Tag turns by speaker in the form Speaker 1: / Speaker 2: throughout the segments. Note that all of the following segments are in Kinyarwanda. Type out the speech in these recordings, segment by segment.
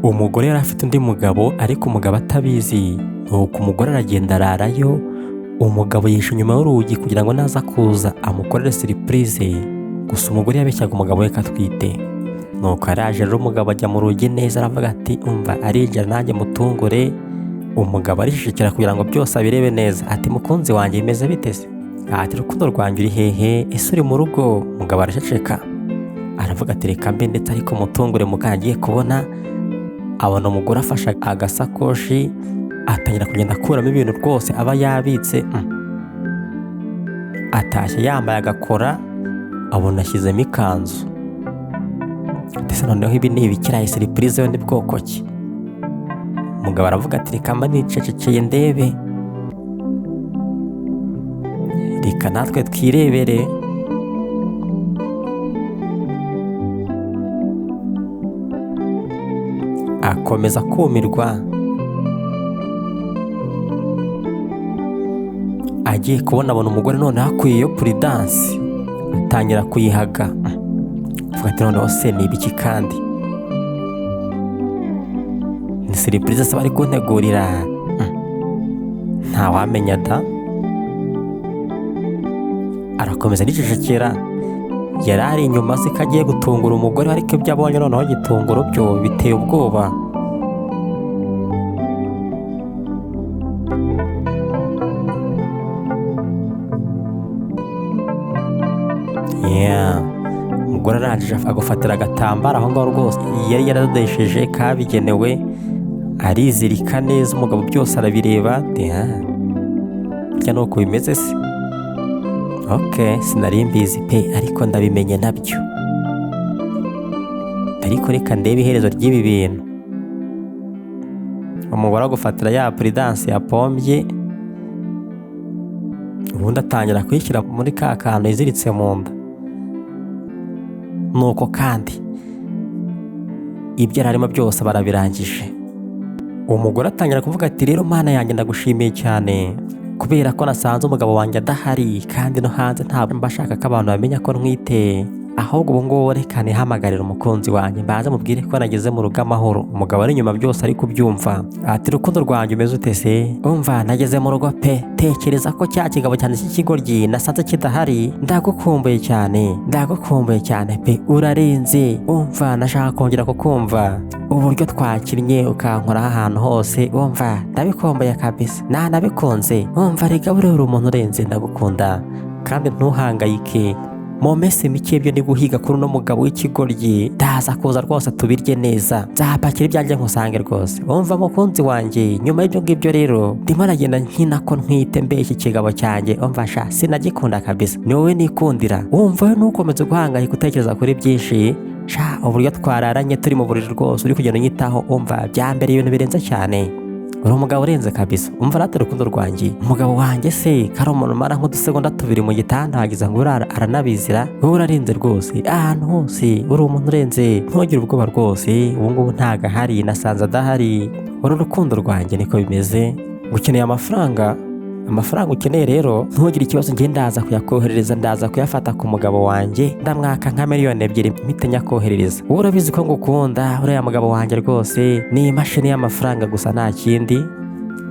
Speaker 1: umugore yari afite undi mugabo ariko umugabo atabizi. Nuko umugore aragenda ararayo, umugabo yishe inyuma y'urugi kugira ngo naza kuza amukorere surprise. Gusa umugore yabeshyaga umugabo we ko atwite. Nuko araje rero umugabo ajya mu rugi neza aravuga ati umva arinjira nanjye mutungure. Umugabo arishishikira kugira ngo byose abirebe neza. Ati mukunzi wanjye bimeze biteze? Ati urukundo rwanjye uri hehe? Ese uri mu rugo? Umugabo araceceka aravuga ati reka mbe ndetse ariko mutungure. Mugabo agiye kubona abona umugore afashe agasakoshi atangira kugenda akuramo ibintu rwose aba yabitse. Atashye yambaye agakora abona ashyizemo ikanzu. Ndetse noneho ibi ni ibikiraye surprise yo ni bwoko ki? Umugabo aravuga ati reka mba nicecekeye ndebe, reka natwe twirebere. Akomeza kumirwa. Agiye kubona abona umugore noneho akwiyeyo prudence atangira kuyihaga. Avuga ati noneho se ni ibiki kandi? Ni surprise se bari kuntegurira? Ntawamenya da. Arakomeza n'icecekera. Yari ari inyuma se kagiye gutungura umugore ariko ibyo abonye noneho gitunguro byo biteye ubwoba. Umugore arangije agafatira agatambaro aho ngaho rwose yari yaradodesheje kabigenewe, arizirika neza. Umugabo byose arabireba ati burya nuko bimeze se? Okay, sinari mbizi pe ariko ndabimenye nabyo. Ariko reka ndebe iherezo ry'ibi bintu. Umugore agufatira ya prudence yapombye, ubundi atangira kuyishyira muri ka kantu iziritse mu nda. Nuko kandi ibyo yararimo byose barabirangije. Umugore atangira kuvuga ati rero mana yanjye ndagushimiye cyane kubera ko nasanze umugabo wanjye adahari, kandi no hanze ntabwo mbashaka ko abantu bamenya ko ntwite. Ahubwo ubu ngubu reka nihamagarire umukunzi wanjye mbaze mubwire ko nageze mu rugo amahoro. Umugabo ari inyuma byose ari kubyumva. Ati urukundo rwanjye umeze ute se? Umva nageze mu rugo pe, tekereza ko cya kigabo cyane cy'ikigoryi nasanze kidahari. Ndagukumbuye cyane pe, urarenze. Umva nashaka kongera kukumva. Uburyo twakinnye ukankoraho ahantu hose, umva ndabikumbuye kabisa, nabikunze. Umva reka buriya uri umuntu urenze, ndagukunda kandi ntuhangayike. Mu minsi mike byo ni guhiga kuri uno mugabo w'ikigoryi. Ndaza kuza rwose tubirye neza, nzapakira ibyanjye nkusange rwose. Umva mukunzi wanjye, nyuma y'ibyo ngibyo rero ndimo nagenda nkina ko ntwite mbeshya ikigabo cyanjye. Umva sha sinagikunda kabisa, ni wowe nikundira. Umva we ntukomeze guhangayika utekereza kuri byinshi. Sha uburyo twararanye turi mu buriri rwose uri kugenda unyitaho. Umva byambere ibintu birenze cyane, uri umugabo urenze kabisa. Umva rata urukundo rwanjye. Umugabo wanjye se kari umuntu umara nk'udusegonda tubiri mu gitanda wagize ngo aranabizira. Wowe urarenze rwose ahantu hose, uri umuntu urenze. Ntugire ubwoba rwose, ubu ngubu ntago ahari, nasanze adahari. Uru rukundo rwanjye niko bimeze. Gukeneye amafaranga ukeneye rero ntugire ikibazo, njye ndaza kuyakoherereza. Ndaza kuyafata ku mugabo wanjye ndamwaka nka 2 miliyoni mpite nyakoherereza. Wowe urabizi ko ngukunda, uriya mugabo wanjye rwose ni imashini y'amafaranga gusa nta kindi.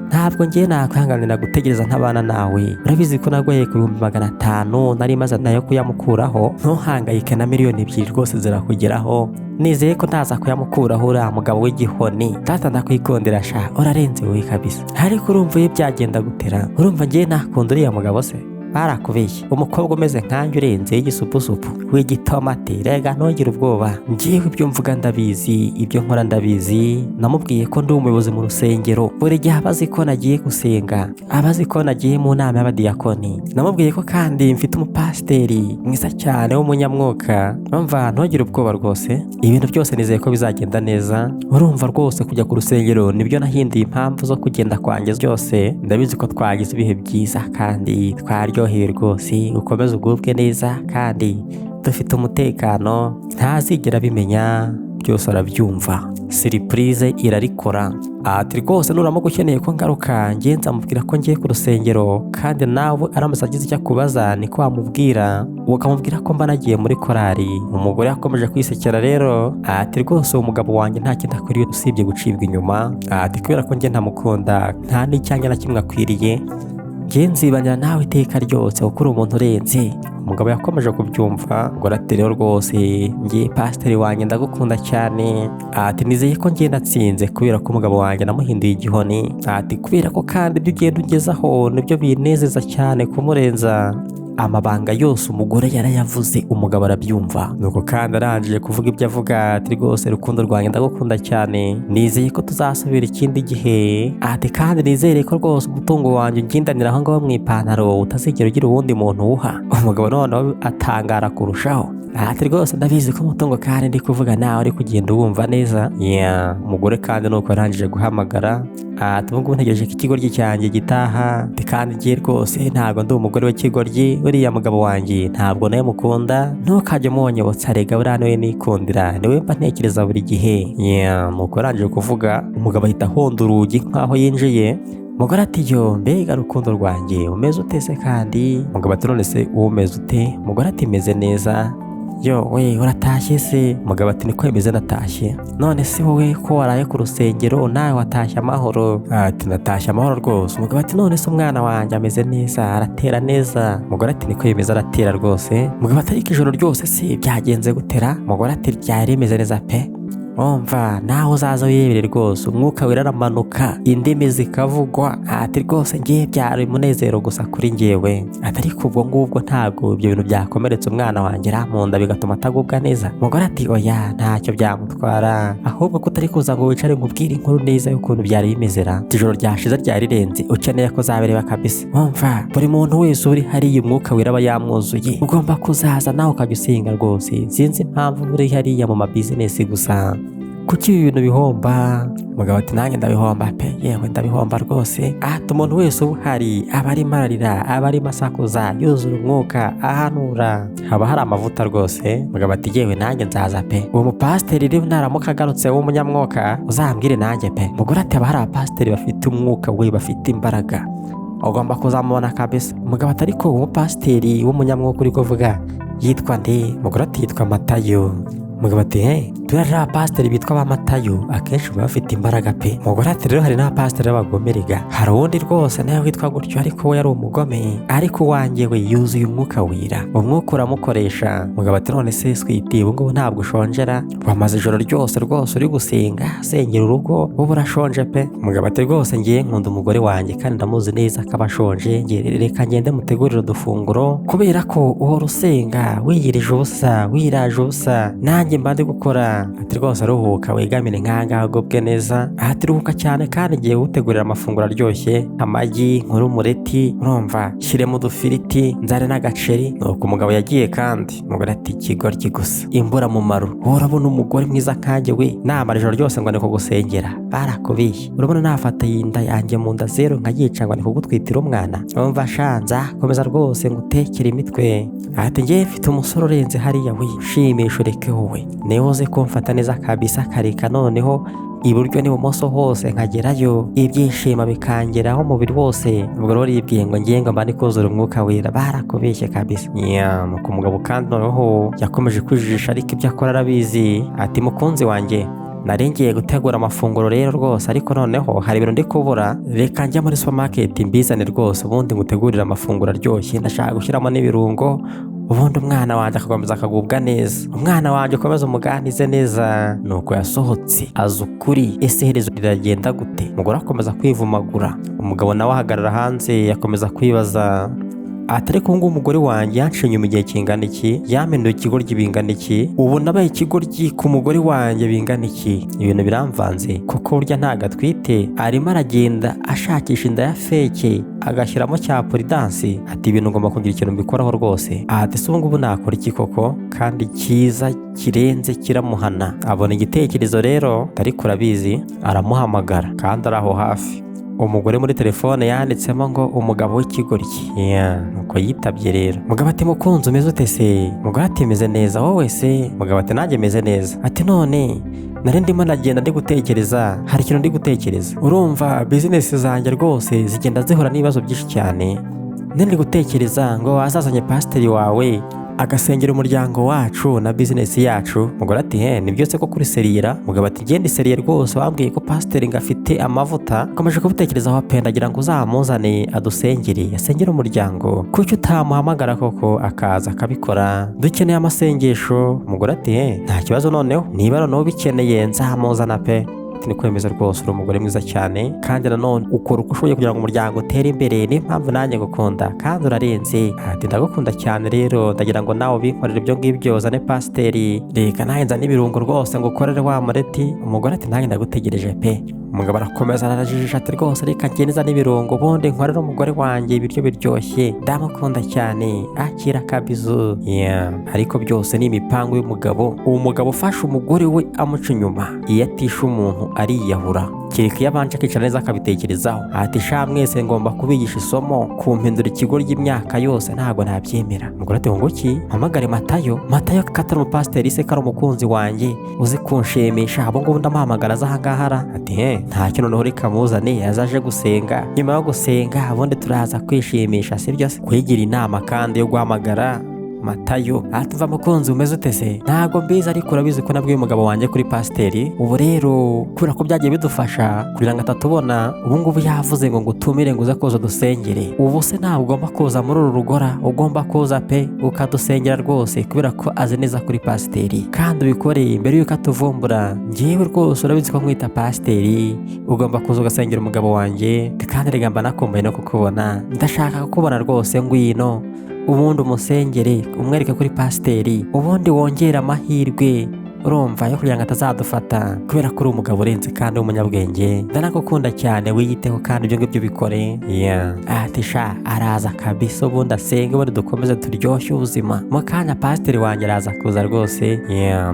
Speaker 1: Ntabwo ngiye nakwihanganira gutegereza ntabana nawe. Urabizi ko nagoye ku 500 nari maze nayo kuyamukuraho. Ntuhangayike na 2 miliyoni rwose zirakugeraho. Nizeye ko ntaza kuyamukuraho uriya mugabo w'igihoni. Tata ndakwikondera sha, urarenze wowe kabisa. Ariko urumva iyo byagenda gutera, urumva ngiye nakunda uriya mugabo se? Barakubeshye. Umukobwa umeze nkanjye urenze y'igisupusupu w'igitomati. Rega ntugire ubwoba, ngiye ibyo mvuga ndabizi, ibyo nkora ndabizi. Namubwiye ko ndi umuyobozi mu rusengero, buri gihe abazi ko nagiye gusenga, abazi ko nagiye mu nama y'abadiyakoni. Namubwiye ko kandi mfite umupasiteri mwiza cyane w'umunyamwuka. Umva ntugire ubwoba rwose, ibintu byose nizeye ko bizagenda neza. Urumva rwose kujya ku rusengero nibyo nahinduye impamvu zo kugenda kwanjye byose. Ndabizi ko twagize ibihe byiza kandi twaryohewe rwose. Ukomeze ugubwe neza kandi dufite umutekano, ntazigera bimenya byose arabyumva. Surprise irarikora. Ati rwose nuramuka ukeneye ko ngaruka ngiye nzamubwira ko ngiye ku rusengero, kandi nawe aramutse agize icyo akubaza niko wamubwira, ukamubwira ko mba nagiye muri korari. Umugore yakomeje kwisekera rero ati rwose uwo mugabo wanjye nta kintu akwiriye usibye gucibwa inyuma. Ati kubera ko njye ntamukunda nta n'icyanya na kimwe akwiriye, njye nzibanira nawe iteka ryose kuko uri umuntu urenze. Umugabo yakomeje kubyumva ngo ati rero rwose ngiye pasiteri wanjye ndagukunda cyane. Ati nizeye ko ngiye natsinze kubera ko umugabo wanjye namuhinduye igihoni. Ati kubera ko kandi ibyo ugenda ugezaho nibyo binezeza cyane kumurenza. Amabanga yose umugore yarayavuze, umugabo arabyumva. Nuko kandi arangije kuvuga ibyo avuga ati rwose rukundo rwanjye ndagukunda cyane, nizeye ko tuzasubira ikindi gihe. Ati kandi nizere ko rwose umutungo wanjye ungendanira aho ngaho mu ipantaro utazigera ugira uwundi muntu uwuha. Umugabo noneho atangara kurushaho. Ati rwose ndabizi ko umutungo kandi ndi kuvuga nawe uri kugenda uwumva neza. Umugore kandi nuko yarangije guhamagara. Ati ubwo ntegereje ko ikigoryi cyanjye gitaha. Ati kandi ngiye rwose ntabwo ndi umugore w'ikigoryi, uriya mugabo wanjye ntabwo nawe mukunda, ntukajye umunyobotsa rega buriya niwe nikundira, niwe mba ntekereza buri gihe. Nuko yarangije kuvuga, umugabo ahita ahonda urugi nk'aho yinjiye. Umugore ati yo mbega rukundo rwanjye umeze ute se kandi? Umugabo ati none se umeze ute? Umugore ati meze neza. Yo we uratashye se? Umugabo ati niko yemeze natashye. None se wowe ko waraye ku rusengero nawe watashye amahoro? Ati natashye amahoro rwose. Umugabo ati none se umwana wanjye ameze neza, aratera neza? Umugore ati niko yemeze aratera rwose. Umugabo ati ariko ijoro ryose se byagenze gutera? Umugore ati ryari rimeze neza pe. Umva nawe uzaza wirebere rwose, umwuka wera aramanuka, indimi zikavugwa. Ati rwose ngiye byari umunezero gusa kuri njyewe. Ati ariko ubwo ngubwo ntabwo ibyo bintu byakomeretse umwana wanjye ramunda bigatuma atagubwa neza? Umugore ati oya ntacyo byamutwara, ahubwo ko utari kuza ngo wicare nkubwire inkuru neza y'ukuntu byari bimezera. Ijoro ryashize ryari rirenze, ukeneye ko uzabireba kabisa. Umva buri muntu wese uri hariya umwuka wera aba yamwuzuye, ugomba kuzaza nawe ukajya usenga rwose. Sinzi impamvu uri hariya mu mabizinesi gusa, kuki ibi bintu bihomba? Umugabo ati nanjye ndabihomba pe, yewe ndabihomba rwose. Ati umuntu wese uhari aba arimo ararira, aba arimo asakuza, yuzura umwuka, ahanura, haba hari amavuta rwose. Umugabo ati yewe nanjye nzaza pe, uwo mupasiteri rero naramuka agarutse w'umunyamwuka uzambwire nanjye pe. Umugore ati haba hari abapasiteri bafite umwuka we, bafite imbaraga, ugomba kuzamubona kabisa. Umugabo ati ariko uwo mupasiteri w'umunyamwuka uri kuvuga yitwa nde? Umugore ati yitwa Matayo. Umugabo ati turiya abapasiteri bitwa ba Matayo akenshi baba bafite imbaraga pe. Umugore ati rero hari n'abapasiteri b'abagomeriga, hari uwundi rwose nawe witwa gutyo ariko we yari umugome, ariko uwanjye we yuzuye umwuka wera, umwuka uramukoresha. Umugabo ati none se switi ubu ngubu ntabwo ushonjera? Wamaze ijoro ryose rwose uri gusenga sengera urugo, ubu urashonje pe. Umugabo ati rwose ngiye nkunda umugore wanjye kandi ndamuzi neza akaba ashonje, reka ngende mutegurire udufunguro, kubera ko uhora usenga wiyirije ubusa, wiraje ubusa, nanjye mba ndi gukora. Ati rwose aruhuka wegamire nk'ahangaha agubwe neza. Ati ruhuka cyane kandi ngiye gutegurira amafunguro aryoshye, amagi, nkuru umureti, urumva shyiremo udufiriti, nzare n'agaceri. Nuko umugabo yagiye kandi. Umugore ati ikigoryi gusa, imbura mumaro, urabona umugore mwiza nkanjye we namara ijoro ryose ngo ni kugusengera, barakubiye. Urabona nafata yinda yanjye mu nda zero nkayica ngo ni kugutwitira umwana? Urumva shanza komeza rwose ngutekere imitwe. Ati ngiye mfite umusore urenze hariya we, ushimisha ureke wowe, niwe uzi kumfata neza kabisa, kareka noneho iburyo n'ibumoso hose nkagerayo, ibyishimo bikangeraho umubiri wose. Ubwo rero yibwiye ngo ngiye ngo mba ndi kuzura umwuka wera, barakubeshye kabisa. Nuko umugabo kandi noneho yakomeje kwijijisha ariko ibyo akora arabizi. Ati mukunzi wanjye nari ngiye gutegura amafunguro rero rwose, ariko noneho hari ibintu ndi kubura, reka njya muri supermarket mbizane rwose ubundi ngutegurire amafunguro aryoshye, ndashaka gushyiramo n'ibirungo, ubundi umwana wanjye akakomeza akagubwa neza, umwana wanjye ukomeza umuganize neza. Nuko yasohotse aza ukuri, ese iherezo riragenda gute? Umugore akomeza kwivumagura, umugabo nawe ahagarara hanze yakomeza kwibaza atari ko ngo umugore wanjye yanciye inyuma igihe kingana iki, yamenduye ikigoryi bingana iki, ubu nabaye ikigoryi ku mugore wanjye bingana iki? Ibintu biramvanze kuko burya ntago atwite, arimo aragenda ashakisha inda ya feke agashyiramo cya polidansi. Ati ibintu ngomba kugira ikintu mbikoraho rwose. Ati se ubu ngubu nakora iki koko kandi cyiza kirenze kiramuhana? Abona igitekerezo rero ariko urabizi aramuhamagara kandi ari aho hafi. umugore muri telefone yanditsemo ngo umugabo w'ikigoryi. nuko yitabye rero. Umugabo ati mukunzi umeze ute se? Umugore ati meze neza, wowe se? Umugabo ati nanjye meze neza. Ati none nari ndimo nagenda ndi gutekereza, hari ikintu ndi gutekereza. Urumva bizinesi zanjye rwose zigenda zihura n'ibibazo byinshi cyane. Ndi gutekereza ngo wazazanye pasiteri wawe agasengera umuryango wacu na bizinesi yacu. Umugore ati ni byose ko kuri seriyera? Umugabo ati ngende seriye rwose, wambwiye ko pasiteri ngo afite amavuta. Ukomeje kubitekerezaho apendagira ngo uzamuzane adusengere, asengere umuryango. Kuki utamuhamagara koko akaza akabikora? Dukeneye amasengesho. Umugore ati nta kibazo, noneho niba noneho bikeneye nzamuzana pe. Ni kwemeza rwose uri umugore mwiza cyane, kandi nanone ukora uko ushoboye kugira ngo umuryango utere imbere. Niyo mpamvu nanjye ngukunda kandi urarenze. Ati ndagukunda cyane rero, ndagira ngo nawe ubinkorere ibyo ngibyo, uzane pasiteri, reka nanjye nzane ibirungo rwose ngo ukorere wa mureti. Umugore ati nanjye ndagutegereje pe. Umugabo arakomeza arajijisha ati rwose reka ngende n'ibirungo ubundi nkorere umugore wanjye ibiryo biryoshye, ndamukunda cyane, akira kabizu. Ariko byose ni imipango y'umugabo. Uwo mugabo ufashe umugore we amuca inyuma, iyo atishe umuntu ariyahura. Kereka iyo abanje akicara neza akabitekerezaho, ati sha mwese ngomba kubigisha isomo, kumpindura ikigo ry'imyaka yose ntabwo nabyemera. Umugore ati ngo ki? Mpamagare Matayo katari umupasiteri se, kari umukunzi wanjye uzi kunshimisha, abo ngabo ndamuhamagara aza ahangaha. Ati ntacyo, noneho reka muzane azaje gusenga, nyuma yo gusenga ubundi turaza kwishimisha, sibyo se? Kwigira inama kandi yo guhamagara Matayo. Atuva mukunzi umeze ute se? Ntago mbizi, ariko urabizi ko nabwiye umugabo wanjye kuri pasiteri. Ubu rero kubera ko byagiye bidufasha kugira ngo atatubona, ubu ngubu yavuze ngo ngutumire ngo uze kuza dusengere. Ubu se ntabwo ugomba kuza muri uru rugora, ugomba kuza pe ukadusengera rwose, kubera ko azi neza kuri pasiteri, kandi ubikoreye mbere yuko atuvumbura. Njyewe rwose urabizi ko nkwita pasiteri, ugomba kuza ugasengera umugabo wanjye, kandi reka mba nakumbuye no kukubona. Ndashaka kukubona rwose, ngwino ubundi umusengere, umwereke kuri pasiteri, ubundi wongera amahirwe, urumva, yo kugira ngo atazadufata, kubera ko uri umugabo urenze kandi w'umunyabwenge. Ndanagukunda cyane, wiyiteho kandi ibyo ngibyo bikore. Ati sha araza kabisa, ubundi asenge, ubundi dukomeze turyoshye ubuzima. Mu kanya pasiteri wanjye araza kuza rwose.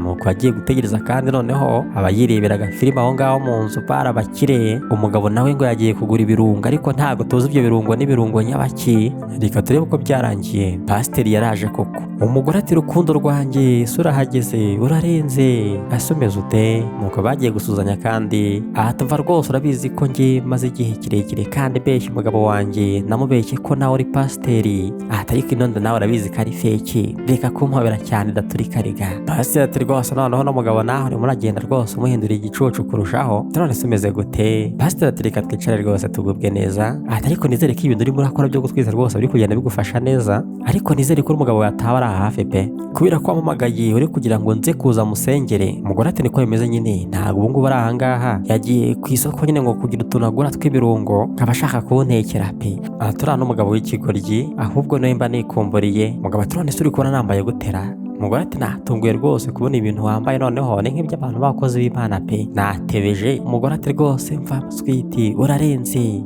Speaker 1: nuko agiye gutegereza, kandi noneho aba yireberaga filime aho ngaho mu nzu, barabakire. Umugabo nawe ngo yagiye kugura ibirungo, ariko ntabwo tuzi ibyo birungo n'ibirungo nyabaki. Reka turebe uko byarangiye. Pasiteri yaraje koko. Umugore ati rukundo rwanjye surahageze, urarenze, asomeza ute? Nuko bagiye gusuzanya, kandi ahatumva rwose urabizi ko njye maze igihe kirekire kandi mbeshya umugabo wanjye, namubeshye ko nawe uri pasiteri. Ariko inondo nawe urabizi ko ari feki, reka kumpobera cyane daturika riga. Pasiteri ati rwose noneho n'umugabo nawe urimo uragenda rwose umuhindura igicucu kurushaho, none se umeze gute? Pasiteri ati reka twicare rwose tugubwe neza. Ariko nizere ko ibintu urimo urakora byo gutwiza rwose biri kugenda bigufasha neza, ariko nizere ko umugabo yataba ari hafi pe, kubera ko wamamagaye uri kugira ngo nze kuza musengere. Umugore ati niko bimeze nyine, ntabwo ubu ngubu ari ahangaha, yagiye ku isoko nyine ngo kugira utuntu agura tw'ibirungo, nkaba ashaka kuntekera pe. Turiya n'umugabo w'ikigoryi, ahubwo nawe mba nikumburiye. Umugabo ati none se uri kubona nambaye gutera? Umugore ati natunguye rwose kubona ibintu wambaye, noneho ni nk'iby'abantu b'abakozi b'Imana pe, natebeje. Umugore ati rwose mva muswiti, urarenze,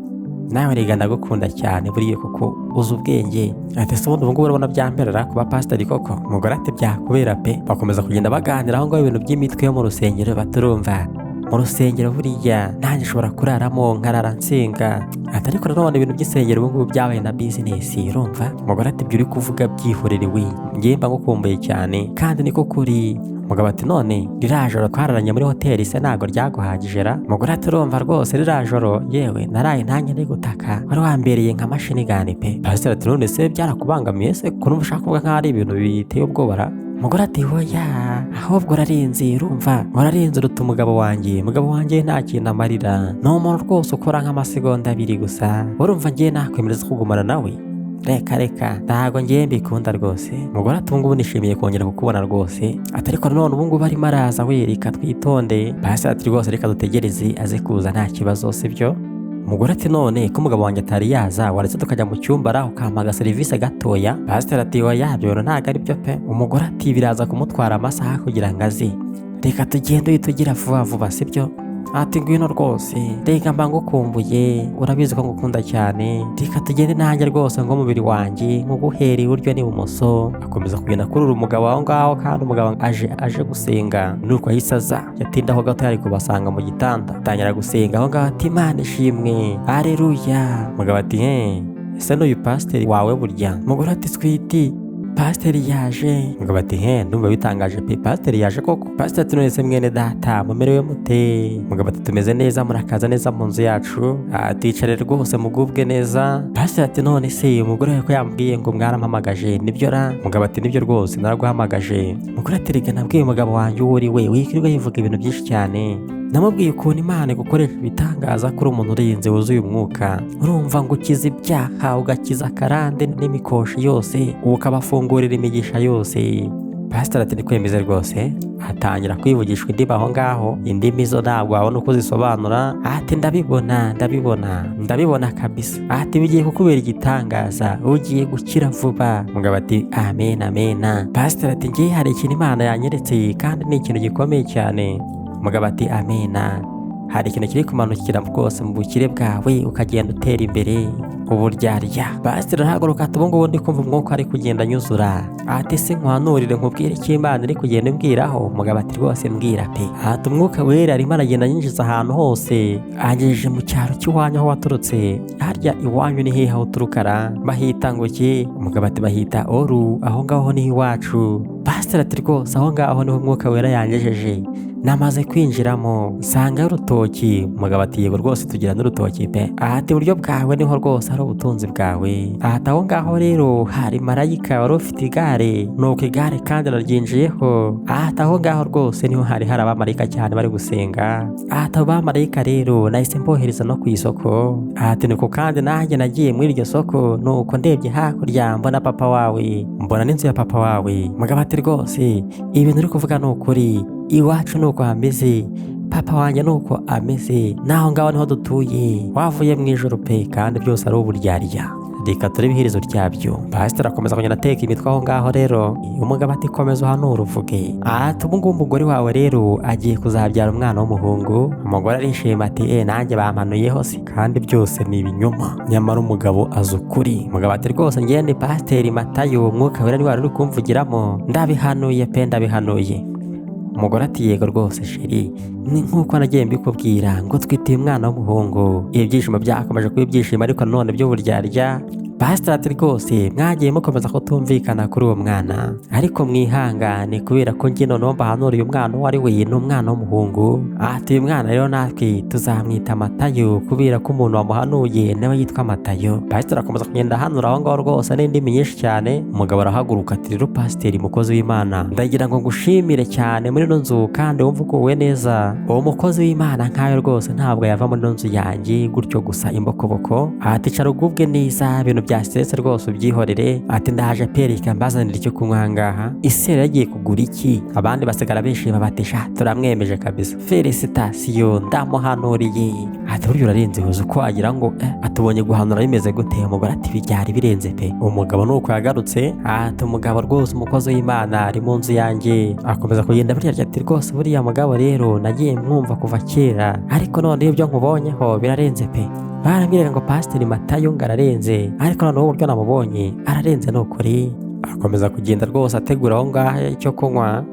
Speaker 1: nawe rega ndagukunda cyane buriye kuko uzi ubwenge. Ati se ubundi ubungubu urabona byamberera kuba pasiteri koko? Umugore ati byakubera pe. Bakomeza kugenda baganira aho ngaho ibintu by'imitwe yo mu rusengero. Baturumva mu rusengero buriya nanjye ushobora kuraramo nkarara nsenga. Ariko nanone ibintu by'isengero ubungubu byabaye na bizinesi, urumva? Umugore ati ibyo uri kuvuga byihorerewe, njye mba ngukumbuye cyane kandi niko kuri. Umugabo ati none ririya joro twararanye muri hoteli se ntabwo ryaguhagije ra? Umugore ati urumva rwose ririya joro yewe naraye nanjye ndi gutaka, wari wambereye nka mashini gani pe. Pasiteri ati none se byarakubangamiye se ko numva ushaka kuvuga nk'aho ari ibintu biteye ubwoba ra? Umugore ati hoya, ahubwo urarenze, urumva urarenze uruta umugabo wanjye. Umugabo wanjye nta kintu amarira, ni umuntu rwose ukora nk'amasegonda 2 gusa. Urumva ngiye nakwemereza kugumana nawe? Reka ntabwo ngiye mbikunda rwose. Umugore ati ubungubu nishimiye kongera kukubona rwose. Ariko nanone ubungubu arimo araza, we reka twitonde. Pasiteri ati rwose reka dutegereze aze kuza nta kibazo, sibyo? Umugore ati none ko umugabo wanjye atari yaza, waretse tukajya mu cyumba ra ukampaga serivisi gatoya? Pasiteri ati oya, byo ntabwo ari byo pe. Umugore ati biraza kumutwara amasaha kugira ngo aze, reka tugende uhita ugira vuba vuba, sibyo? ati ngwino rwose reka mba ngukumbuye, urabizi ko ngukunda cyane, reka tugende nanjye rwose ngo umubiri wanjye nkuguhere iburyo n'ibumoso. Akomeza kugenda akurura umugabo aho ngaho, kandi umugabo aje gusenga. Nuko yahise aza, yatindaho gato yari kubasanga mu gitanda, atangira gusenga aho ngaho ati Imana ishimwe, aleluya. Umugabo ati ese n'uyu pasiteri wawe burya? Umugore ati twiti pasiteri yaje. Umugabo ati ndumva bitangaje pe, pasiteri yaje koko? Pasiteri ati none mwene data mumerewe mute? Umugabo ati tumeze neza, murakaza neza mu nzu yacu, aticare rwose mugubwe neza. Pasiteri ati none se umugore we ko yambwiye ngo mwarampamagaje nibyo ra? Umugabo ati nibyo rwose naraguhamagaje. Umugore ati rega nabwiye umugabo wanjye uwo uri we, wikirirwa yivuga ibintu byinshi cyane, namubwiye ukuntu Imana igukoresha ibitangaza kuri umuntu urinze wuzuye umwuka, urumva ngo ukiza ibyaha, ugakiza akarande n'imikoshi yose, ukabafungurira imigisha yose. Pasiteri ati ndikwemeze rwose. Atangira kwivugishwa indimi aho ngaho, indimi zo ntabwo wabona uko zisobanura. Ati ndabibona kabisa. Ati bigiye kukubera igitangaza, ugiye gukira vuba. Umugabo ati amen. Pasiteri ati ngiye hari ikintu Imana yanyeretse kandi ni ikintu gikomeye cyane. Umugabo ati amena, hari ikintu kiri kumanukira rwose mu bukire bwawe, ukagenda utera imbere uburyarya. Pasiteri arahaguruka ati ubungubu ndi kumva umwuka ari kugenda anyuzura. Ati se nkwanurire nkubwire icyo Imana iri kugenda imbwiraho? Umugabo ati rwose mbwira pe. Ati umwuka wera arimo aragenda anyinjiza ahantu hose, angejeje mu cyaro cy'iwanyu aho waturutse. Harya iwanyu ni hehe aho uturukara? Bahita ngo ki? Umugabo ati bahita oru, aho ngaho ni iwacu. Pasiteri ati rwose aho ngaho niho umwuka wera yangejeje, namaze kwinjiramo nsanga urutoki. Umugabo ati yego rwose tugira n'urutoki pe. Ati iburyo bwawe niho rwose ari ubutunzi bwawe. Ati aho ngaho rero hari marayika wari ufite igare, nuko igare kandi naryinjiyeho. Ati aho ngaho rwose niho hari abamarayika cyane bari gusenga. Ati abo bamarayika rero nahise mbohereza no ku isoko. Ati niko kandi nanjye nagiye muri iryo soko, nuko ndebye hakurya mbona papa wawe, mbona n'inzu ya papa wawe. Umugabo ati rwose ibintu uri kuvuga ni ukuri, iwacu nuko hameze, papa wanjye nuko ameze, naho ngaho niho dutuye, wavuye mu ijoro pe, kandi byose ari uburyarya. Reka turebe iherezo ryabyo. Pasiteri akomeza kugenda ateka imitwe aho ngaho rero. Umugabo ati komeza uhanure uvuge. Ati ubungubu umugore wawe rero agiye kuzabyara umwana w'umuhungu. Umugore arishima ati nanjye bampanuyeho se, kandi byose ni ibinyoma, nyamara umugabo azi ukuri. Umugabo ati rwose ngiye ni pasiteri Matayo, umwuka wera ni wari uri kumvugiramo, ndabihanuye pe, ndabihanuye. Umugore ati yego rwose sheri, ni nk'uko nagiye mbikubwira ngo twite umwana w'umuhungu. Ibyishimo byakomeje kuba ibyishimo, ariko none byo buryarya. Pasiteri ati rwose mwagiye mukomeza kutumvikana kuri uwo mwana, ariko mwihangane kubera ko njye noneho mbahanuriye umwana uwo ari we, ni umwana w'umuhungu. Ati uyu mwana rero natwe tuzamwita Matayo, kubera ko umuntu wamuhanuye nawe yitwa Matayo. Pasiteri akomeza kugenda ahanura aho ngaho rwose n'indimi nyinshi cyane. Umugabo arahaguruka ati rero pasiteri mukozi w'Imana, ndagira ngo ngushimire cyane muri ino nzu kandi wumve uguwe neza. Uwo mukozi w'Imana nkayo rwose ntabwo yava muri ino nzu yanjye gutyo gusa imbokoboko. Ati cara ugubwe neza, ibintu bya stress rwose ubyihorere. Ati ndaje pereka mbazanira icyo kunywa ngaha. Ise yagiye kugura iki? Abandi basigara bishima bati sha turamwemeje kabisa, felicitation ndamuhanuriye. Ati buryo urarenze uzi uko agira ngo atubonye guhanura bimeze gute? Umugore ati byari birenze pe. Umugabo nuko yagarutse. Ati umugabo rwose umukozi w'Imana ari mu nzu yanjye. Akomeza kugenda burya ati rwose buriya mugabo rero nagiye mwumva kuva kera, ariko none ibyo nkubonyeho birarenze pe. Barambwiraga ngo pasiteri Matayo ngararenze, ariko noneho uburyo namubonye ararenze nukuri. Akomeza kugenda rwose ategura aho ngaho icyo kunywa.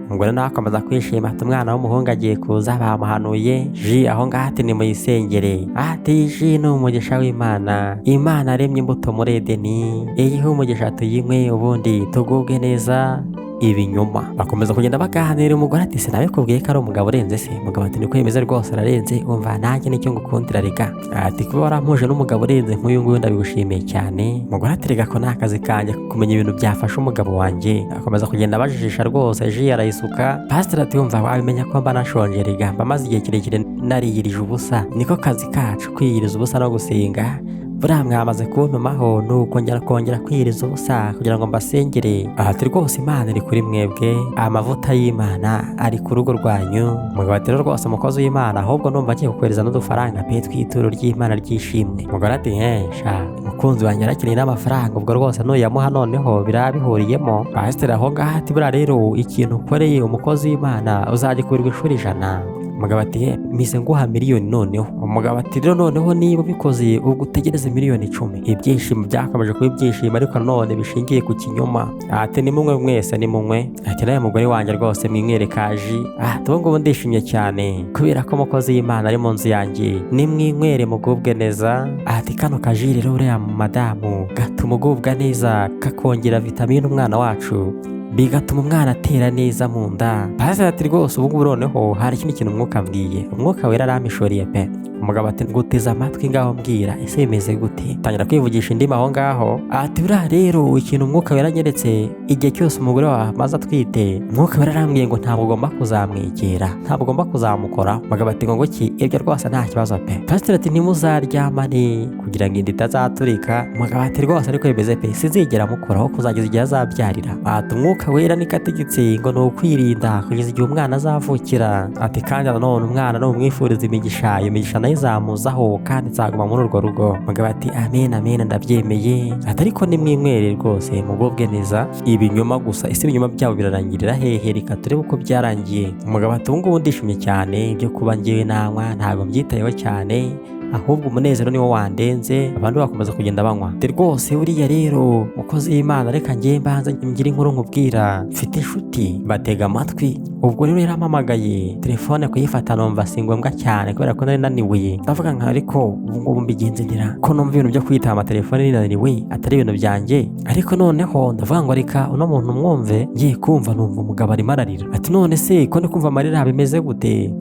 Speaker 1: Umugore nawe akomeza kwishima ati umwana w'umuhungu agiye kuza, bamuhanuye ji aho ngaho ati nimuyisengere. Ati ji ni umugisha w'Imana, Imana aremye imbuto muri Edeni, iyihe umugisha tuyinywe ubundi tugubwe neza. Ibinyoma. Bakomeza kugenda baganira. Umugore ati sinabikubwiye ko ari umugabo urenze se? Umugabo ati niko yemeze rwose ararenze, umva nanjye nicyo ngukundira rega. Ati kuba warampuje n'umugabo urenze nk'uyu nguyu ndabigushimiye cyane. Umugore ati rega ko ni akazi kanjye kumenya ibintu byafasha umugabo wanjye. Akomeza kugenda abajijisha rwose, ji arayisuka. Pasiteri ati wumva wabimenya ko mba nashonje rega, mba maze igihe kirekire nariyirije ubusa, niko kazi kacu kwiyiriza ubusa no gusenga. Buriya mwamaze kuntumaho nuko kongera kwiyiriza ubusa kugira ngo mbasengere. Ati rwose Imana iri kuri mwebwe, amavuta y'Imana ari ku rugo rwanyu. Umugabo ati rero rwose umukozi w'Imana, ahubwo numva agiye kukohereza n'udufaranga pe tw'ituro ry'Imana ryishimwe. Umugore ati sha umukunzi wanjye arakeneye n'amafaranga, ubwo rwose nuyamuha noneho biraba bihuriyemo. Pasiteri aho ngaho ati buriya rero ikintu ukoreye umukozi w'Imana uzagikurirwa inshuro 100. umugabo ati mise nguha miliyoni noneho. Umugabo ati rero noneho niba ubikoze ubwo utegereze miliyoni 10. Ibyishimo byakameje kuba ibyishimo ariko none bishingiye ku kinyoma. Ati ni munywe mwese ni munywe. Ati nawe mugore wanjye rwose mwimwerekaji. Ubu ngubu ndishimye cyane kubera ko umukozi w'Imana ari mu nzu yanjye, nimwinywere mugubwe neza. Ati kano kaji rero uriya madamu gatuma ugubwa neza, kakongera vitamine umwana wacu, bigatuma umwana atera neza mu nda. Pastor ati rwose ubu ngubu noneho hari ikindi kintu umwuka mbwiye, umwuka wera aramishoriye pe. Umugabo ati nguteze amatwi ngaho mbwira ese bimeze gute. Tangira kwivugisha indimi aho ngaho. Ati buriya rero ikintu umwuka wera anyeretse, igihe cyose umugore wawe amaze atwite, umwuka wera arambwiye ngo ntabwo ugomba kuzamwegera, ntabwo ugomba kuzamukora. Umugabo ati ngo ki ibyo rwose nta kibazo pe. Pastor ati ntimuzaryamane kugira ngo inda itazaturika. Umugabo ati rwose ariko bimeze pe, sinzigera mukoraho kuzageza igihe azabyarira. Ati umwuka wera niko ategetse ngo ni ukwirinda kugeza igihe umwana azavukira. Ati kandi nanone umwana no umwifuriza imigisha, iyo migisha nayo izamuzaho kandi nzaguma muri urwo rugo. Umugabo ati amen amen ndabyemeye. Ati ariko nimwinywere rwose mugubwe neza. Ibinyoma gusa, ese ibinyoma byabo birarangirira hehe? Reka turebe uko byarangiye. Umugabo ati ubu ngubu ndishimye cyane, ibyo kuba ngewe nanywa ntabwo mbyitayeho cyane, ahubwo umunezero niwo wandenze, abantu bakomeza kugenda banywa. Ati rwose buriya rero mukozi w'Imana reka ngiye mbanza ngire inkuru nkubwira, mfite inshuti batega amatwi. Ubwo rero yarampamagaye, telefone kuyifata numva si ngombwa cyane kubera ko nari naniwe. Ndavuga nka ariko ubu ngubu mbigenze ndira ko numva ibintu byo kwitaba amatelefone ninaniwe atari ibintu byanjye. Ariko noneho ndavuga ngo reka uno muntu mwumve, ngiye kumva numva umugabo arimo ararira. Ati none se ko ndi kumva amarira bimeze gute?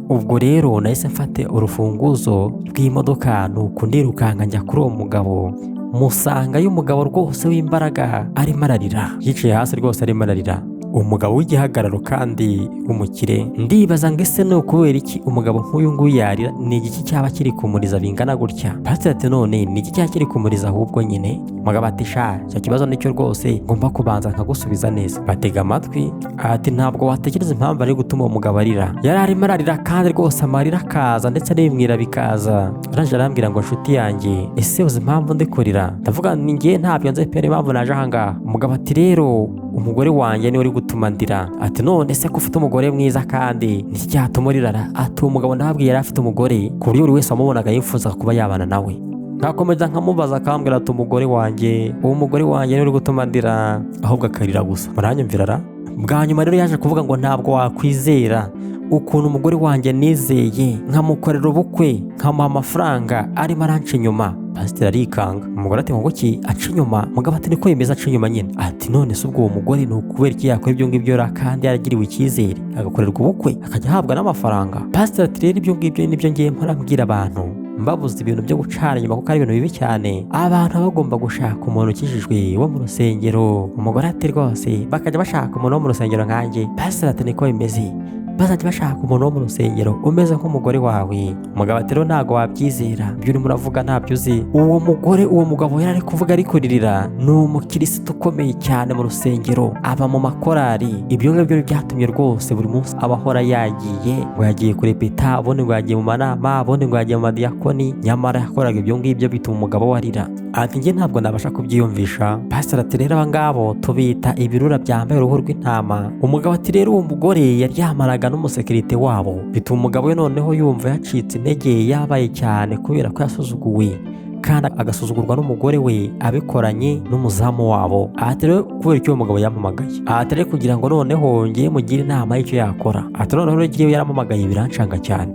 Speaker 1: Ubwo rero nahise mfate urufunguzo rw'imodoka nuko ndirukanka njya kuri uwo mugabo, musanga y'umugabo rwose w'imbaraga arimo ararira, yicaye hasi rwose arimo ararira. Umugabo w'igihagararo kandi w'umukire. Ndibaza ngo ese ni ukubera iki umugabo nk'uyu nguyu yarira? Ni igiki cyaba kiri kumuriza bingana gutya? Pastor ati none ni iki cyaba kiri kumuriza ahubwo nyine? Umugabo ati sha icyo kibazo nicyo rwose ngomba kubanza nkagusubiza neza. Batega amatwi. Ati ntabwo watekereza impamvu ari gutuma umugabo arira. Yari arimo ararira kandi rwose amarira akaza ndetse n'ibimwira bikaza. Araje arambwira ngo nshuti yanjye ese uzi impamvu ndi kurira? Ndavuga ni ngiye ntabyo nzi pe impamvu naje ahangaha. Umugabo ati rero umugore wanjye niwe uri gutuma ndira. Ati none se ko ufite umugore mwiza kandi niki cyatuma urira? Ati umugabo ndababwiye yari afite umugore ku buryo buri wese wamubonaga yifuza kuba yabana nawe. Nakomeza nkamubaza akambwira ati umugore wanjye, uwo mugore wanjye niwe uri gutuma ndira, ahubwo akarira gusa. Muranyumvira ra? Bwa nyuma rero yaje kuvuga ngo ntabwo wakwizera ukuntu umugore wanjye nizeye nkamukorera ubukwe nkamuha amafaranga arimo aranca inyuma. Pastor arikanga. Umugore ati ngo ki aca inyuma? Umugabo ati niko yemeza aca inyuma nyine. Ati none se ubwo uwo mugore ni ukubera iki yakora ibyo ngibyo ra kandi yaragiriwe icyizere agakorerwa ubukwe akajya ahabwa n'amafaranga? Pastor ati rero ibyo ngibyo nibyo ngiye mpora mbwira abantu, mbabuze ibintu byo gucana inyuma kuko ari ibintu bibi cyane. Abantu bagomba gushaka umuntu ukijijwe wo mu rusengero. Umugore ati rwose bakajya bashaka umuntu wo mu rusengero nkanjye. Pastor ati niko bimeze, bazajya bashaka umuntu wo mu rusengero umeze nk'umugore wawe. Umugabo ati rero ntabwo wabyizera, ibyo urimo uravuga ntabyo uzi. Uwo mugabo yari ari kuvuga ari kuririra ni umukirisitu ukomeye cyane mu rusengero, aba mu makorari. Ibyo ngibyo byatumye rwose buri munsi abahora yagiye, ngo yagiye kurepeta, ubundi ngo yagiye mu manama, ubundi ngo yagiye mu madiyakoni, nyamara yakoraga ibyo ngibyo bituma umugabo warira. Ati njye ntabwo nabasha kubyiyumvisha. Pastor ati rero abangabo tubita ibirura byambaye uruhu rw'intama. Umugabo ati rero uwo mugore yaryamanaga n'umusekirite wabo, bituma umugabo we noneho yumva yacitse intege, yabaye cyane kubera ko yasuzuguwe kandi agasuzugurwa n'umugore we abikoranye n'umuzamu wabo. Ati rero kubera icyo uwo mugabo yampamagaye, ati rero kugira ngo noneho ngiye mugire inama y'icyo yakora. Ati noneho ngiye yarampamagaye birancanga cyane,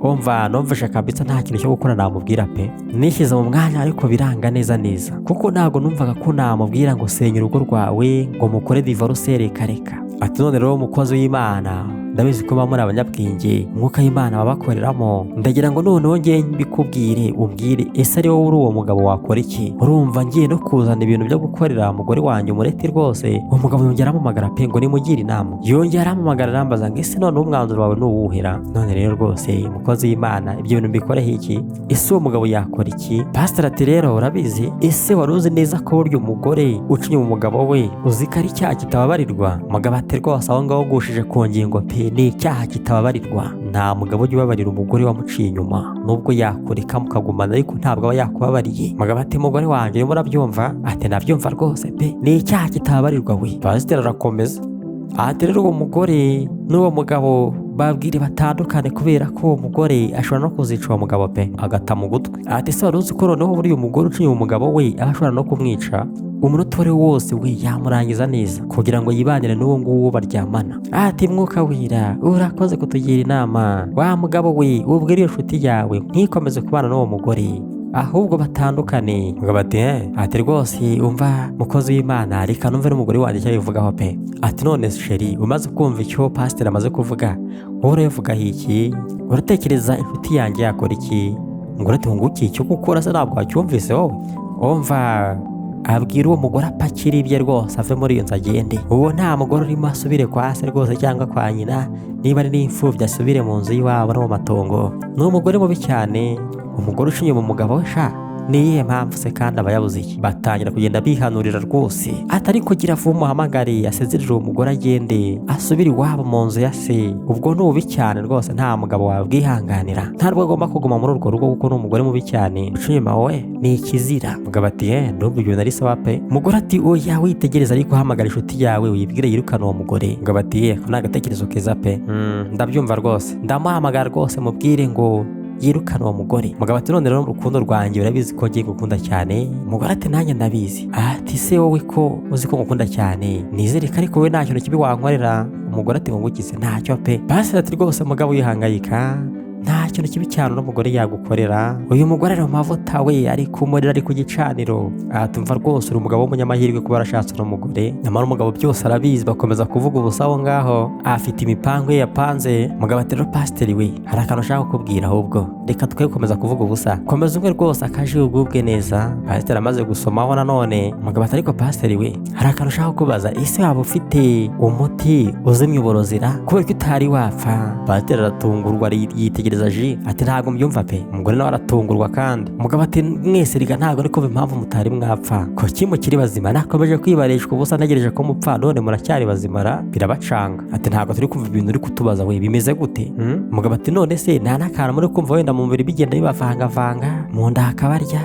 Speaker 1: numvise kabisa nta kintu cyo gukora namubwira pe. Nishyize mu mwanya ariko biranga neza kuko ntabwo numvaga ko namubwira ngo senya urugo rwawe ngo mukore divorce reka. Ati none rero umukozi w'Imana ndabizi ko muri abanyabwenge umwuka w'Imana babakoreramo, ndagira ngo noneho ngiye mbikubwire umbwire ese ari wowe uri uwo mugabo wakora iki? Urumva ngiye no kuzana ibintu byo gukorera umugore wanjye umureti rwose. Uwo mugabo yongera ampamagara pe ngo nimugire inama. Yongera ampamagara arambaza ngo ese none umwanzuro wawe ni uwuhera? None rero rwose umukozi w'Imana ibyo bintu mbikoreho iki? Ese uwo mugabo yakora iki? Pastor ati rero urabizi, ese wari uzi neza ko burya umugore ucinye mu mugabo we uzi ko ari icyaha kitababarirwa? Umugabo ati rwose aho ngaho ugushije ku ngingo pe, ni icyaha kitababarirwa. Nta mugabo ujya ubabarira umugore wamuciye inyuma, nubwo yakureka mukagumana ariko ntabwo aba yakubabariye. Umugabo ati umugore wanjye urimo urabyumva? Ati nabyumva rwose pe, ni icyaha kitababarirwa we. Pastor arakomeza ati rero uwo mugore n'uwo mugabo babwire batandukane kubera ko uwo mugore ashobora no kuzica uwo mugabo pe agata mu gutwi. Ati se wari uzi ko noneho buriya umugore uciye umugabo we aba ashobora no kumwica umunota uwo wose we yamurangiza neza kugira ngo yibanire n'uwo nguwo baryamana. Ati mwuka wira urakoze kutugira inama, wa mugabo we ubwire iyo nshuti yawe ntikomeze kubana n'uwo mugore ahubwo batandukane. Mugabo ati rwose umva mukozi w'Imana reka numve n'umugore wanjye icyo abivugaho pe. Ati none sheri umaze kumva icyo pasiteri amaze kuvuga wowe urabivugaho iki? Uratekereza inshuti yanjye yakora iki? Umugore ati hunguki icyo gukora se ntabwo wacyumvise wowe? Umva abwira uwo mugore apakira ibye rwose ave muri iyo nzu agende. Uwo nta mugore urimo asubire kwa se rwose cyangwa kwa nyina, niba ari n'imfubyi asubire mu nzu y'iwabo no mu matongo. Ni umugore mubi cyane, umugore ucinye mu mugabo we sha ni iyihe mpamvu se kandi aba yabuze iki? Batangira kugenda bihanurira rwose atari kugira vuba umuhamagare asezerere uwo mugore agende asubire iwabo mu nzu ya se. Ubwo ni ubi cyane rwose nta mugabo wabwihanganira, ntabwo agomba kuguma muri urwo rugo kuko ni umugore mubi cyane ucinye we ni ikizira. Mugabo ati ndumva ibyo nari sawa pe. Umugore ati oya witegereza ariko uhamagara inshuti yawe uyibwire yirukane uwo mugore. Mugabo ati ako ni agatekerezo keza pe. Ndabyumva rwose ndamuhamagara rwose mubwire ngo yirukana uwo mugore. Mugabo ati none rero urukundo rwanjye urabizi ko ngiye gukunda cyane. Umugore ati nanjye ndabizi. Ati se wowe ko uzi ko ngukunda cyane nizere ko ariko wowe nta kintu kibi wankorera? Umugore ati ngungukize ntacyo pe. Basi ati rwose mugabo wihangayika nta kintu kibi cyane n'umugore yagukorera. Uyu mugore ari mu mavuta we ari kumurira ari ku gicaniro. Atumva rwose uri umugabo w'umunyamahirwe kuba arashatse n'umugore, nyamara umugabo byose arabizi. Bakomeza kuvuga ubusa aho ngaho afite imipango ye yapanze. Mugabo ati rero pasiteri we hari akantu ushaka kukubwira ahubwo reka twe gukomeza kuvuga ubusa, komeza umwe rwose akaje ugubwe neza. Pasiteri amaze gusomaho nanone mugabo ati ariko pasiteri we hari akantu ushaka kubaza, ese waba ufite umuti uzimya uburozira kubera ko utari wapfa? Pasiteri aratungurwa yitegereza ati ntabwo mbyumva pe. Umugore nawe aratungurwa kandi. Umugabo ati mwese riga ntabwo ariko impamvu mutari mwapfa ko kimukiri bazima nakomeje kwibarishwa ubusa ntegereje ko mupfa none muracyari bazimara birabacanga. Ati ntabwo turi kumva ibintu uri kutubaza we bimeze gute? Umugabo ati none se nta n'akantu muri kumva wenda mu mubiri bigenda bibavangavanga mu nda hakabarya?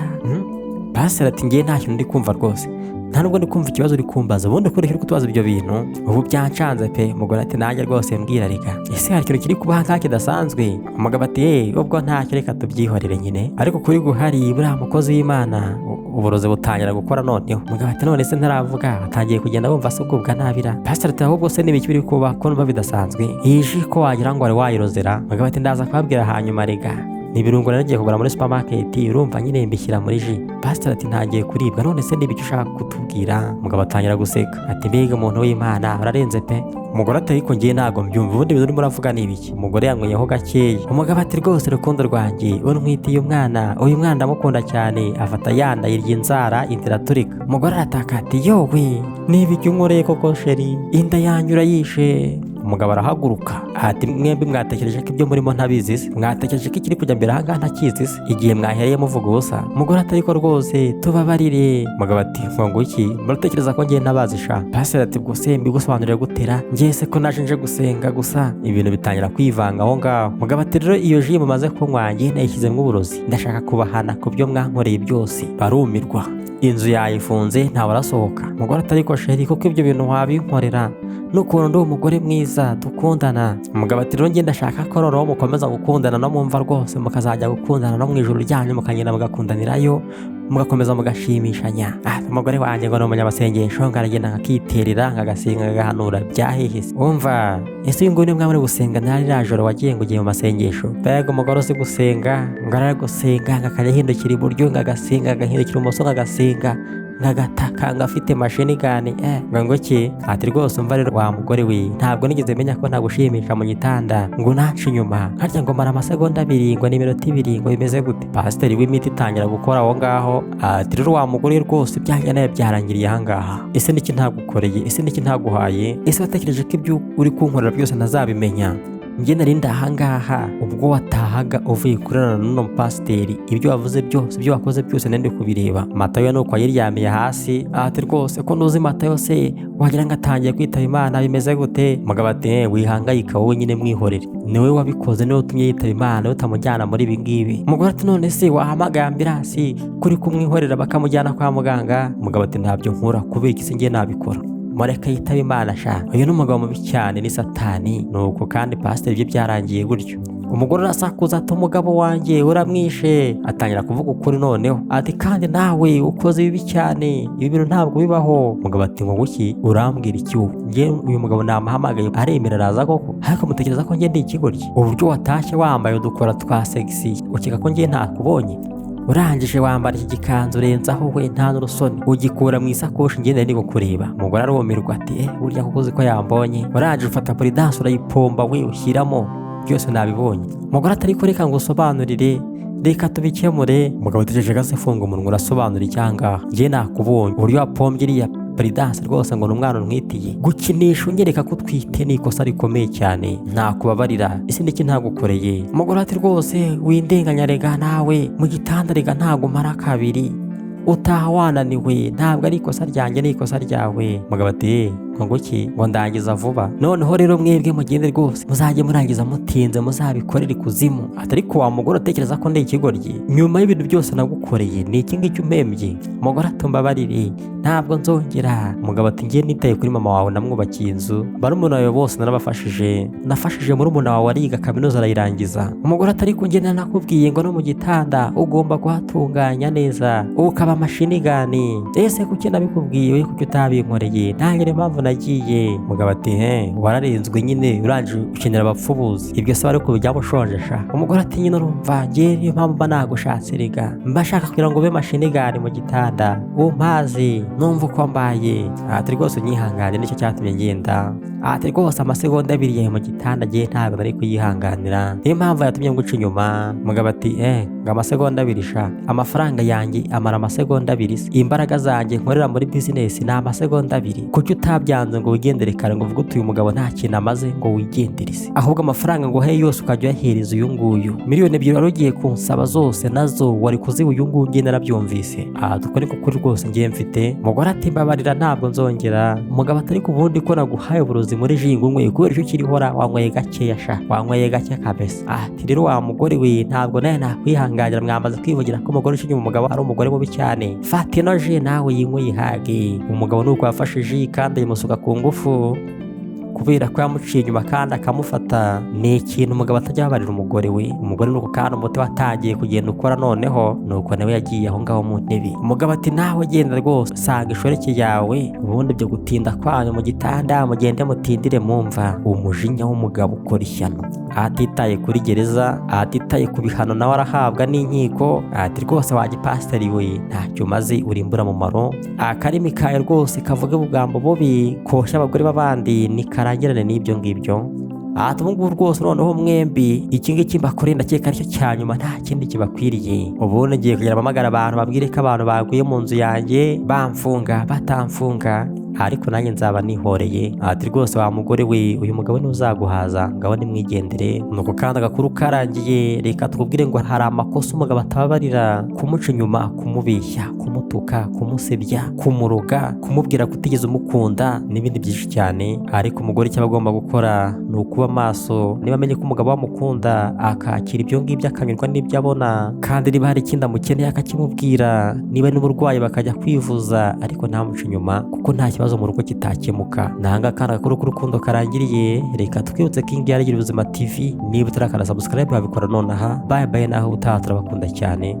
Speaker 1: Pasiteri ati ngiye nta kintu ndi kumva rwose, nta nubwo ndi kumva ikibazo uri kumbaza, ubundi kureka uri kutubaza ibyo bintu ubu byancanze pe. Umugore ati nanjye rwose mbwira reka ese hari ikintu kiri kubaha nka kidasanzwe? Umugabo ati ubwo ntacyo reka tubyihorere nyine, ariko kuri guhari buriya mukozi w'Imana uburozi butangira gukora noneho. Umugabo ati none se ntaravuga atangiye kugenda bumva se ubwubwa nabira. Pasiteri ati ahubwo se n'ibiki biri kuba ko numva bidasanzwe? Iyi ji ko wagira ngo wari wayirozera? Umugabo ati ndaza kubabwira hanyuma rega ni ibirungo naragiye kugura muri supermarket urumva nyine mbishyira muri ji. Pasiteri ati ntagiye kuribwa none se n'ibiki ushaka kutubwira? Umugabo atangira guseka ati mbega umuntu w'Imana urarenze pe. Umugore ati ariko ngiye ntabwo mbyumva ubundi ibintu urimo uravuga ni ibiki? Umugore yanyweyeho gakeya. Umugabo ati rwose urukundo rwanjye untwitiye umwana, uyu mwana ndamukunda cyane. Afata yanda yirya inzara inzira turika. Umugore arataka ati yowe n'ibiki unkoreye koko sheri, inda yanyu urayishe. Umugabo arahaguruka ati mwembi mwatekereje ko ibyo murimo ntabizi se? Mwatekereje ko ikiri kujya mbere ahangaha ntakizi se igihe mwahereye muvuga ubusa? Umugore ati ariko rwose tubabarire. Umugabo ati ngo iki muratekereza ko ngiye ntabazi sha? Pasiteri ati bwose mbigusobanurire gutera ngiye se ko naje nje gusenga gusa? Ibintu bitangira kwivanga aho ngaho. Umugabo ati rero iyo ji mumaze kunywa ngiye nayishyizemo uburozi, ndashaka kubahana ku byo mwankoreye byose. Barumirwa, inzu yayifunze ntawe arasohoka. Umugore ati ariko sheri kuko ibyo bintu wabinkorera n'ukuntu ndi umugore mwiza dukundana? Umugabo ati rero ngiye ndashaka ko noneho mukomeza gukundana no mumva rwose mukazajya gukundana no mu ijuru ryanyu mukagenda mugakundanirayo mugakomeza mugashimishanya. Umugore wanjye ngo ni umunyamasengesho ngo aragenda akiterera nkagasenga agahanura byahehese. Umva ese uyu nguyu ni mwamuri gusenga ntari rajoro wagiye ngo ugiye mu masengesho? Mbega umugore uzi gusenga ngo aragasenga ngakajya ahindukira iburyo ngagasenga agahindukira ibumoso ngagasenga ngagataka ngafite mashini gani ngo iki? Ati rwose umva rero wa mugore we ntabwo nigeze menya ko nagushimisha mu gitanda ngo nace inyuma harya ngo mara amasegonda 2 ngo n'iminota 2 ngo bimeze gute? Pasiteri w'imiti itangira gukora aho ngaho. Ati rero wa mugore rwose byanjye nawe byarangiriye ahangaha. Ese niki ntagukoreye? Ese niki ntaguhaye? Ese watekereje ko ibyo uri kunkorera byose ntazabimenya? Njye nari ndahangaha ubwo watahaga uvuye kurana n'uno pasiteri, ibyo wavuze byose ibyo wakoze byose nende kubireba. Matayo nuko yiryamiye hasi. Ati rwose ko nuzi Matayo se wagira ngo atangiye kwitaba Imana bimeze gute? Umugabo ati wihangayika wowe nyine mwihorere, niwe wabikoze niwe utumye yitaba Imana utamujyana muri ibi ngibi. Umugore ati none se wahamagaye ambirasi kuri kumwihorera bakamujyana kwa muganga? Umugabo ati ntabyo nkora kubera iki se ngiye nabikora. mureke yitaba Imana sha, uyu ni umugabo mubi cyane, ni satani. Nuko kandi pasiteri ibyo byarangiye gutyo. Umugore arasakuza ati umugabo wanjye uramwishe. Atangira kuvuga ukuri noneho ati kandi nawe ukoze bibi cyane, ibi bintu ntabwo bibaho. Umugabo ati ngo guki urambwira iki ubu? Njye uyu mugabo namuhamagaye aremera araza koko, ariko mutekereza ko njye ndi ikigoryi? Uburyo watashye wambaye udukora twa sexy ukeka ko njye ntakubonye? Urangije wambara iki gikanzu urenzaho we nta n'urusoni, ugikura mu isakoshi ngende ndi kukureba. Umugore arumirwa ati burya kuko uzi ko yambonye. Urangije ufata polidanse urayipomba we ushyiramo, byose nabibonye. Umugore atari kureka ngo usobanurire, reka tubikemure. Umugabo ategereje gase funga umunwa urasobanura icyangaha, njye nakubonye uburyo wapombye iriya polidanse rwose ngo ni umwana untwitiye. Gukinisha unyereka ko utwite ni ikosa rikomeye cyane, nakubabarira isi ndiki ntagukoreye. Umugore ati rwose windenganya rega nawe mu gitanda rega ntago mara kabiri, utaha wananiwe, ntabwo ari ikosa ryanjye ni ikosa ryawe. Umugabo ati ngo iki ngo ndangiza vuba, noneho rero mwebwe mugende rwose muzajye murangiza mutinze muzabikorera ikuzimu. Ariko wa mugore utekereza ko ndi ikigoryi nyuma y'ibintu byose nagukoreye ni iki ngiki umpembye? Umugore atumbabarire ntabwo nzongera. Umugabo ati ngiye nitaye kuri mama wawe namwubakiye inzu, barumuna bawe bose narabafashije, nafashije murumuna wawe ariga kaminuza arayirangiza. Umugore ati ariko njye nakubwiye ngo no mu gitanda ugomba kuhatunganya neza ukaba amashinigani, ese kuki nabikubwiye we kuki utabinkoreye? Ntangire mpamvu nagiye. Umugabo ati wararinzwe nyine urangije ukenera abapfubuzi, ibyo se ariko byamushonjesha. Umugore ati nyine urumva njye niyo mpamvu mba nagushatse rega, mba shaka kugira ngo ube mashinigani mu gitanda umpazi numva uko mbaye. Ati rwose unyihangane nicyo cyatumye ngenda. Ati rwose amasegonda abiri yawe mu gitanda njye ntabwo nari kuyihanganira, niyo mpamvu yatumye nguca inyuma. Umugabo ati ngo amasegonda abiri sha, amafaranga yanjye amara amasegonda abiri se, imbaraga zanjye nkorera muri business ni amasegonda abiri, kuki utabyanze ngo wigendere kare ngo uvuge uyu mugabo nta kintu amaze ngo wigendere se, ahubwo amafaranga ngo he yose ukajya uyahereza uyu nguyu. Miliyoni 2 wari ugiye kunsaba zose nazo wari kuziba uyu nguyu, njye narabyumvise. Duko niko kuri rwose njye mfite. Umugore ati mbabarira ntabwo nzongera. Umugabo atari ku bundi ko naguhaye uburozi muri jingo unywe kubera icyo kirihora wanyweye gakeya sha, wanyweye gake kabisa. Ati rero wa mugore we ntabwo naye nakwihanganira, mwamaze kwivugira ko umugore ushinye umugabo ari umugore mubi cyane. Fata ino ji nawe yinywe yihage. Umugabo nuko yafashe ji kandi yimusuka ku ngufu kubera ko yamuciye inyuma kandi akamufata. Ni ikintu umugabo atajya ababarira umugore we. Umugore nuko kandi umuti watangiye kugenda ukora noneho nuko nawe yagiye aho ngaho mu ntebe. Umugabo ati nawe genda rwose sanga ishoreke yawe, ubundi byo gutinda kwanyu mu gitanda mugende mutindire mumva. Umujinya w'umugabo ukora ishyano, atitaye kuri gereza, atitaye ku bihano nawe arahabwa n'inkiko. Ati rwose wa gipasiteri we ntacyo umaze urimbura mu maro, akarimi kawe rwose kavuga ubugambo bubi koshya abagore b'abandi nikarangirane n'ibyo ngibyo. Ubu rwose noneho mwembi iki ngiki mbakoreye ndakeka aricyo cya nyuma, nta kindi kibakwiriye. Ubundi ngiye kugira amamagara abantu babwire ko abantu baguye mu nzu yanjye bamfunga batamfunga, ariko nanjye nzaba nihoreye. Ati rwose wa mugore we uyu mugabo ni uzaguhaza ngaho nimwigendere. Nuko kandi agakuru karangiye, reka tukubwire ngo hari amakosa umugabo atababarira: kumuca inyuma, kumubeshya, kumutuka, kumusebya, kumuroga, kumubwira kutigeze umukunda n'ibindi byinshi cyane. Ariko umugore icyo aba agomba gukora ni ukuba maso, niba amenye ko umugabo wamukunda akakira ibyo ngibyo akanyurwa n'ibyo abona, kandi niba hari ikindi amukeneye akakimubwira, niba n'uburwayi bakajya kwivuza, ariko ntamuce inyuma kuko nta kibazo mu rugo kitakemuka. Nanga kandi agakuru k'urukundo karangiriye. Reka twibutse ko iyi ari Girubuzimatv, niba utarakanda subscribe wabikora nonaha. Bye bye naho utaha, turabakunda cyane.